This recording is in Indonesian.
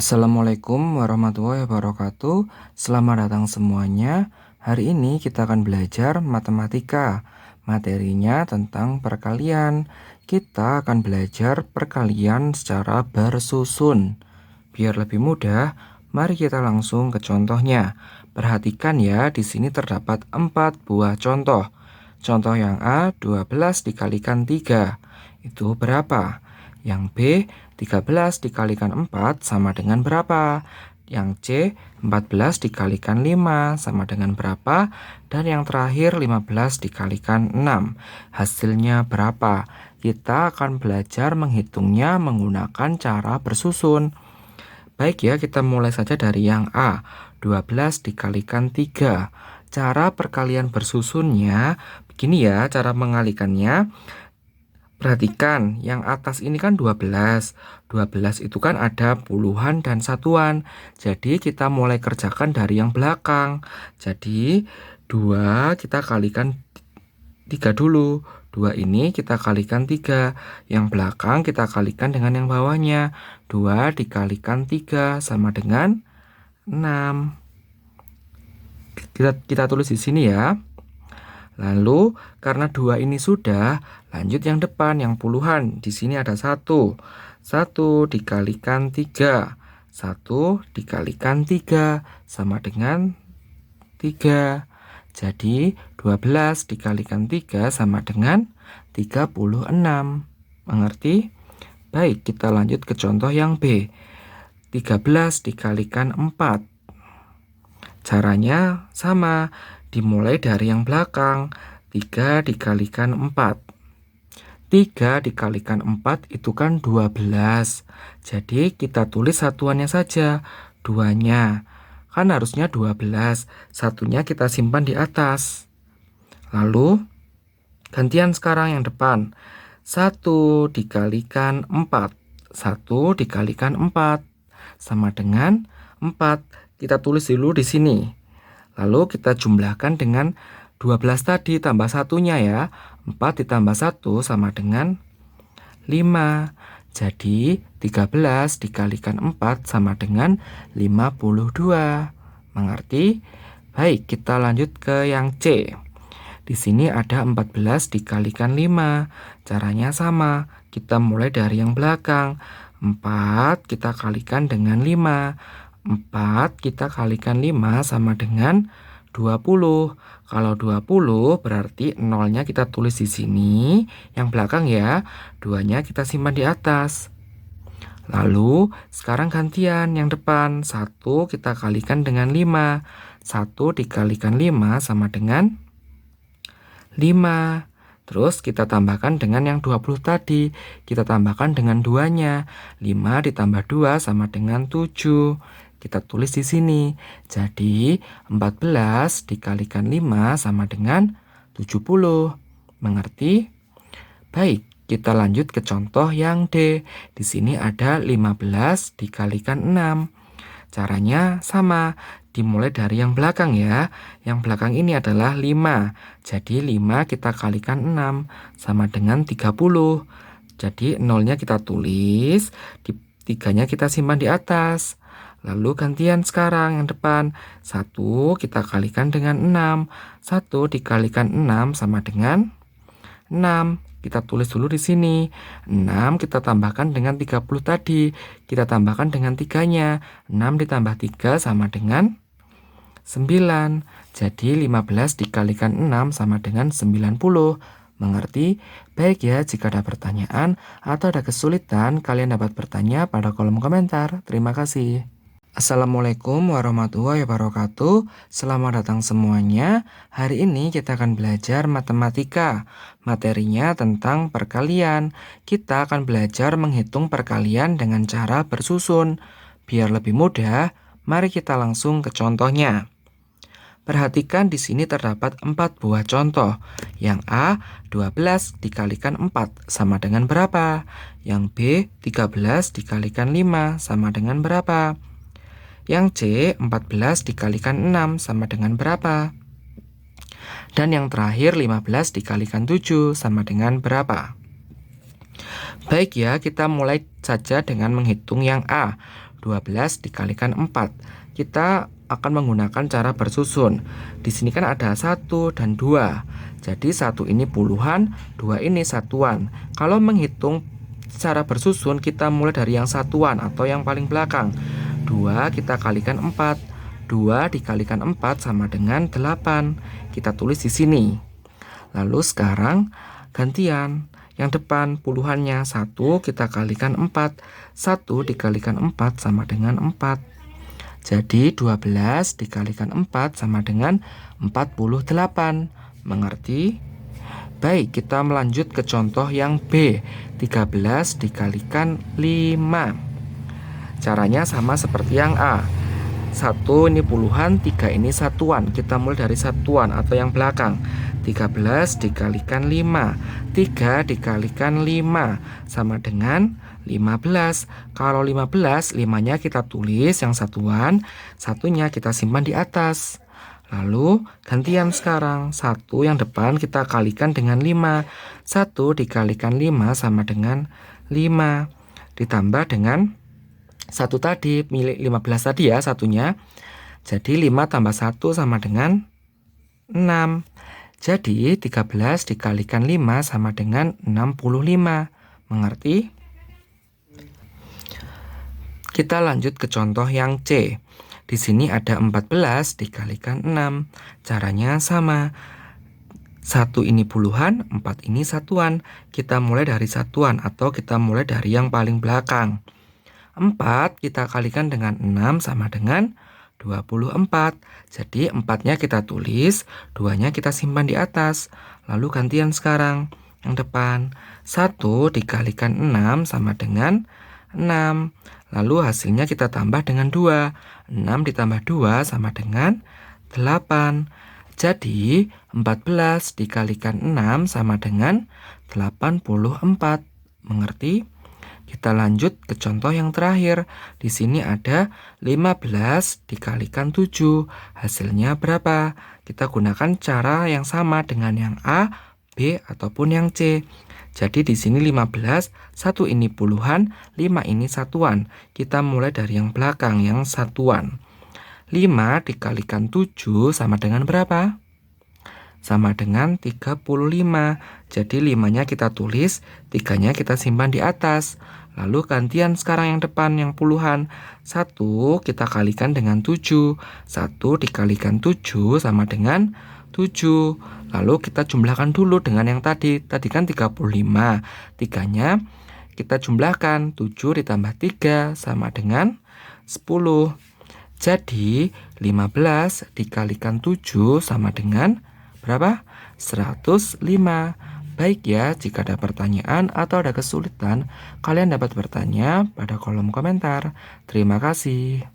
Assalamualaikum warahmatullahi wabarakatuh. Selamat datang semuanya. Hari ini kita akan belajar matematika. Materinya tentang perkalian. Kita akan belajar perkalian secara bersusun. Biar lebih mudah, mari kita langsung ke contohnya. Perhatikan ya, di sini terdapat 4 buah contoh. Contoh yang A, 12 dikalikan 3. Itu berapa? Yang B, 13 dikalikan 4 sama dengan berapa? Yang C, 14 dikalikan 5 sama dengan berapa? Dan yang terakhir 15 dikalikan 6. Hasilnya berapa? Kita akan belajar menghitungnya menggunakan cara bersusun. Baik ya, kita mulai saja dari yang A, 12 dikalikan 3. Cara perkalian bersusunnya, begini ya cara mengalikannya. Perhatikan, yang atas ini kan 12. 12 itu kan ada puluhan dan satuan. Jadi kita mulai kerjakan dari yang belakang. Jadi 2 kita kalikan 3 dulu. 2 ini kita kalikan 3. Yang belakang kita kalikan dengan yang bawahnya. 2 dikalikan 3 sama dengan 6. Kita tulis di sini ya. Lalu karena 2 ini sudah, lanjut yang depan, yang puluhan. Di sini ada 1. 1 dikalikan 3. 1 dikalikan 3 sama dengan 3. Jadi 12 dikalikan 3 sama dengan 36. Mengerti? Baik, kita lanjut ke contoh yang B. 13 dikalikan 4. Caranya sama, dimulai dari yang belakang. 3 dikalikan 4. 3 dikalikan 4 itu kan 12. Jadi kita tulis satuannya saja, 2-nya. Kan harusnya 12, satunya kita simpan di atas. Lalu gantian sekarang yang depan. 1 dikalikan 4. 1 dikalikan 4 sama dengan 4. Kita tulis dulu di sini. Lalu kita jumlahkan dengan 12 tadi tambah satunya ya. 4 ditambah 1 sama dengan 5. Jadi 13 dikalikan 4 sama dengan 52. Mengerti? Baik, kita lanjut ke yang C. Di sini ada 14 dikalikan 5. Caranya sama. Kita mulai dari yang belakang. 4 kita kalikan dengan 5. 4 kita kalikan 5 sama dengan 20. Kalau 20 berarti nolnya kita tulis di sini, yang belakang ya. 2-nya kita simpan di atas. Lalu sekarang gantian yang depan. 1 kita kalikan dengan 5. 1 dikalikan 5 sama dengan 5. Terus kita tambahkan dengan yang 20 tadi. Kita tambahkan dengan 2-nya. 5 ditambah 2 sama dengan 7. Kita tulis di sini. Jadi 14 dikalikan 5 sama dengan 70. Mengerti? Baik, kita lanjut ke contoh yang D. Di sini ada 15 dikalikan 6. Caranya sama. Dimulai dari yang belakang ya. Yang belakang ini adalah 5. Jadi 5 kita kalikan 6 sama dengan 30. Jadi nolnya kita tulis, 3-nya kita simpan di atas. Lalu gantian sekarang yang depan. 1 kita kalikan dengan 6. 1 dikalikan 6 sama dengan 6. Kita tulis dulu di sini. 6 kita tambahkan dengan 30 tadi. Kita tambahkan dengan 3-nya. 6 ditambah 3 sama dengan 9. Jadi 15 dikalikan 6 sama dengan 90. Mengerti? Baik ya, jika ada pertanyaan atau ada kesulitan, kalian dapat bertanya pada kolom komentar. Terima kasih. Assalamualaikum warahmatullahi wabarakatuh. Selamat datang semuanya. Hari ini kita akan belajar matematika. Materinya tentang perkalian. Kita akan belajar menghitung perkalian dengan cara bersusun. Biar lebih mudah, mari kita langsung ke contohnya. Perhatikan di sini terdapat 4 buah contoh. Yang A, 12 dikalikan 4 sama dengan berapa? Yang B, 13 dikalikan 5 sama dengan berapa? Yang C, 14 dikalikan 6 sama dengan berapa? Dan yang terakhir 15 dikalikan 7 sama dengan berapa? Baik ya, kita mulai saja dengan menghitung yang A. 12 dikalikan 4. Kita akan menggunakan cara bersusun. Di sini kan ada 1 dan 2. Jadi 1 ini puluhan, 2 ini satuan. Kalau menghitung secara bersusun, kita mulai dari yang satuan atau yang paling belakang. 2 kita kalikan 4. 2 dikalikan 4 sama dengan 8. Kita tulis di sini. Lalu sekarang gantian. Yang depan puluhannya 1 kita kalikan 4. 1 dikalikan 4 sama dengan 4. Jadi 12 dikalikan 4 sama dengan 48. Mengerti? Baik, kita melanjut ke contoh yang B. 13 dikalikan 5. Caranya sama seperti yang A. 1 ini puluhan, 3 ini satuan. Kita mulai dari satuan atau yang belakang. 13 dikalikan 5. 3 dikalikan 5 sama dengan 15. Kalau 15, 5-nya kita tulis yang satuan, satunya kita simpan di atas. Lalu gantian sekarang. 1 yang depan kita kalikan dengan 5. 1 dikalikan 5 sama dengan 5. Ditambah dengan 1 tadi, milik 15 tadi ya satunya. Jadi 5 tambah 1 sama dengan 6. Jadi 13 dikalikan 5 sama dengan 65. Mengerti? Kita lanjut ke contoh yang C. Di sini ada 14 dikalikan 6. Caranya sama. 1 ini puluhan, 4 ini satuan. Kita mulai dari satuan atau kita mulai dari yang paling belakang. 4 kita kalikan dengan 6 sama dengan 24. Jadi 4-nya kita tulis, 2-nya kita simpan di atas. Lalu gantian sekarang. Yang depan, 1 dikalikan 6 sama dengan 6. Lalu hasilnya kita tambah dengan 2. 6 ditambah 2 sama dengan 8. Jadi 14 dikalikan 6 sama dengan 84. Mengerti? Kita lanjut ke contoh yang terakhir. Di sini ada 15 dikalikan 7. Hasilnya berapa? Kita gunakan cara yang sama dengan yang A, B, ataupun yang C. Jadi di sini 15, 1 ini puluhan, 5 ini satuan. Kita mulai dari yang belakang, yang satuan. 5 dikalikan 7 sama dengan berapa? Sama dengan 35. Jadi 5-nya kita tulis, 3-nya kita simpan di atas. Lalu gantian sekarang yang depan, yang puluhan. 1 kita kalikan dengan 7. 1 dikalikan 7 sama dengan 7. Lalu kita jumlahkan dulu dengan yang tadi. Tadi kan 35. 3-nya kita jumlahkan. 7 ditambah 3 sama dengan 10. Jadi 15 dikalikan 7 sama dengan berapa? 105. Baik ya, jika ada pertanyaan atau ada kesulitan, kalian dapat bertanya pada kolom komentar. Terima kasih.